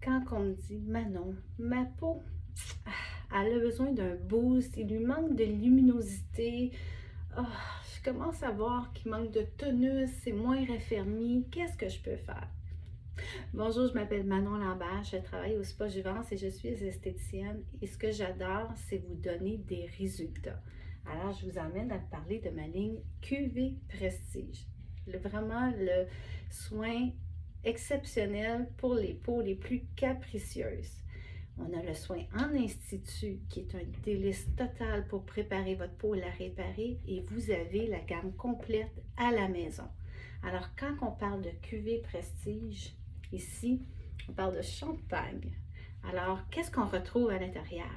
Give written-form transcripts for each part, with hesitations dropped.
Quand on me dit: «Manon, ma peau, elle a besoin d'un boost, il lui manque de luminosité, ah, je commence à voir qu'il manque de tonus, c'est moins raffermi, qu'est-ce que je peux faire?» Bonjour, je m'appelle Manon Lambert, je travaille au Spa Juvence et je suis esthéticienne et ce que j'adore, c'est vous donner des résultats. Alors, je vous emmène à parler de ma ligne QV Prestige. Vraiment le soin exceptionnel pour les peaux les plus capricieuses. On a le soin en institut qui est un délice total pour préparer votre peau et la réparer et vous avez la gamme complète à la maison. Alors, quand on parle de QV Prestige, ici, on parle de champagne. Alors, qu'est-ce qu'on retrouve à l'intérieur?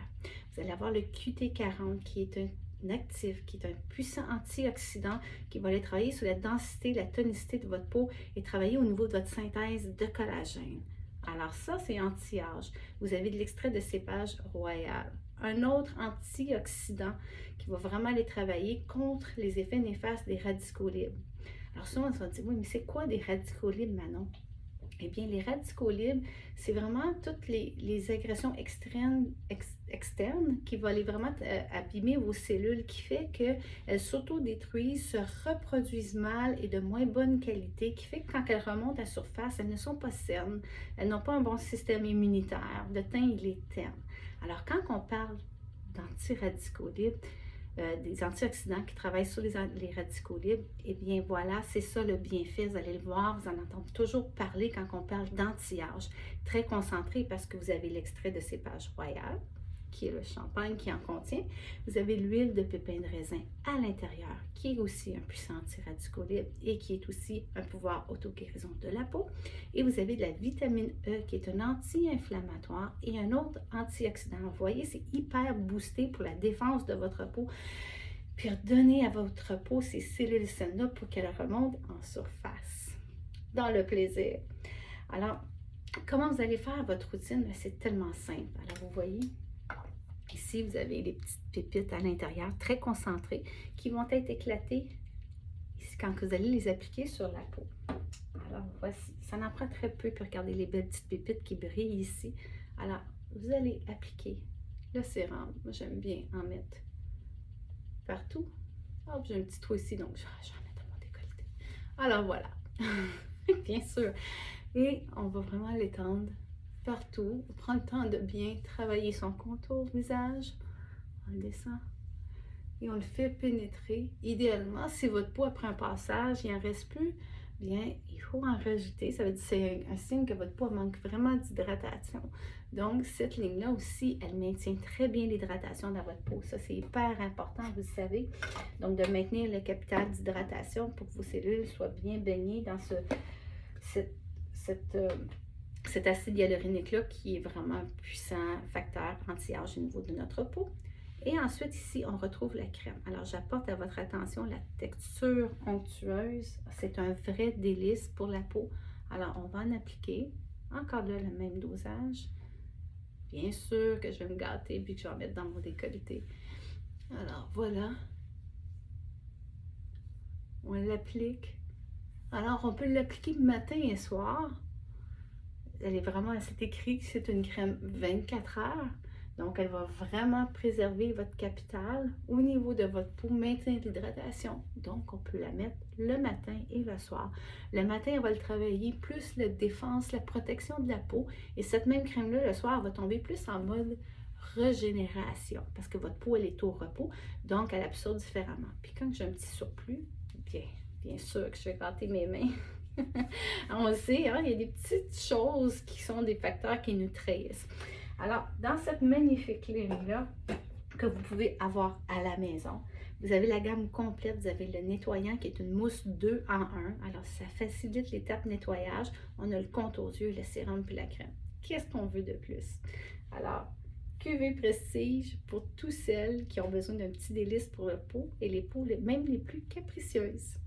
Vous allez avoir le QT40 qui est un actif, qui est un puissant antioxydant qui va aller travailler sur la densité, la tonicité de votre peau et travailler au niveau de votre synthèse de collagène. Alors ça, c'est anti-âge. Vous avez de l'extrait de cépage royal. Un autre antioxydant qui va vraiment aller travailler contre les effets néfastes des radicaux libres. Alors souvent, on se dit, oui, mais c'est quoi des radicaux libres, Manon? Eh bien, les radicaux libres, c'est vraiment toutes les agressions externes qui vont aller vraiment abîmer vos cellules, qui fait qu'elles s'autodétruisent, se reproduisent mal et de moins bonne qualité, qui fait que quand elles remontent à surface, elles ne sont pas saines, elles n'ont pas un bon système immunitaire, le teint, il est terne. Alors, quand on parle d'antiradicaux libres, des antioxydants qui travaillent sur les radicaux libres, et bien voilà, c'est ça le bienfait. Vous allez le voir, vous en entendez toujours parler quand on parle d'anti-âge. Très concentré parce que vous avez l'extrait de cépage royal, qui est le champagne qui en contient. Vous avez l'huile de pépins de raisin à l'intérieur, qui est aussi un puissant anti-radicaux libres et qui est aussi un pouvoir auto-guérison de la peau. Et vous avez de la vitamine E, qui est un anti-inflammatoire et un autre antioxydant. Vous voyez, c'est hyper boosté pour la défense de votre peau. Puis redonner à votre peau ces cellules saines-là pour qu'elles remontent en surface. Dans le plaisir. Alors, comment vous allez faire votre routine? C'est tellement simple. Alors, vous voyez, ici, vous avez les petites pépites à l'intérieur, très concentrées, qui vont être éclatées ici, quand vous allez les appliquer sur la peau. Alors, voici, ça en prend très peu, puis regardez les belles petites pépites qui brillent ici. Alors, vous allez appliquer le sérum. Moi, j'aime bien en mettre partout. Hop, j'ai un petit trou ici, donc je vais en mettre dans mon décolleté. Alors, voilà. Bien sûr. Et on va vraiment l'étendre partout. On prend le temps de bien travailler son contour visage. On le descend et on le fait pénétrer. Idéalement, si votre peau après un passage, il n'en reste plus, bien, il faut en rajouter. Ça veut dire que c'est un signe que votre peau manque vraiment d'hydratation. Donc, cette ligne-là aussi, elle maintient très bien l'hydratation dans votre peau. Ça, c'est hyper important, vous le savez. Donc, de maintenir le capital d'hydratation pour que vos cellules soient bien baignées dans cet acide hyaluronique-là qui est vraiment un puissant facteur anti-âge au niveau de notre peau. Et ensuite, ici, on retrouve la crème. Alors, j'apporte à votre attention la texture onctueuse. C'est un vrai délice pour la peau. Alors, on va en appliquer. Encore là, le même dosage. Bien sûr que je vais me gâter puis que je vais en mettre dans mon décolleté. Alors, voilà. On l'applique. Alors, on peut l'appliquer matin et soir. Elle est vraiment, c'est écrit que c'est une crème 24 heures. Donc, elle va vraiment préserver votre capital au niveau de votre peau, maintenir l'hydratation. Donc, on peut la mettre le matin et le soir. Le matin, elle va le travailler plus la défense, la protection de la peau. Et cette même crème-là, le soir, elle va tomber plus en mode régénération parce que votre peau, elle est au repos. Donc, elle absorbe différemment. Puis, quand j'ai un petit surplus, bien sûr que je vais gâter mes mains. On le sait, hein, il y a des petites choses qui sont des facteurs qui nous trahissent. Alors, dans cette magnifique ligne-là que vous pouvez avoir à la maison, vous avez la gamme complète. Vous avez le nettoyant qui est une mousse 2 en 1. Alors, ça facilite l'étape nettoyage. On a le contour aux yeux, le sérum puis la crème. Qu'est-ce qu'on veut de plus? Alors, QV Prestige pour toutes celles qui ont besoin d'un petit délice pour leur peau et les peaux même les plus capricieuses.